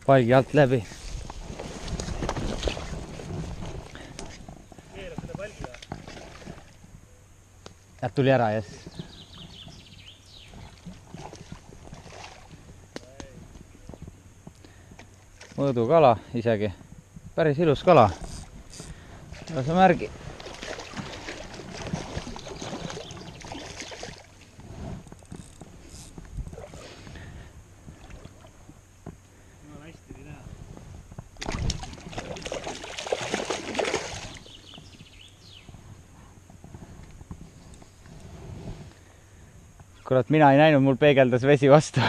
Palgi alt läbi. Ja tuli ära, jes. Mõõdu kala isegi. Päris ilus kala. Lase märgi. Kurat, mina ei näinud, mul peegeldas vesi vastu.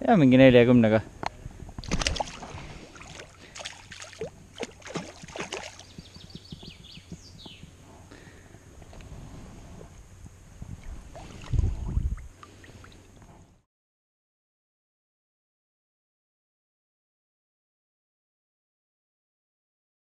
Ja mingi 40-ga.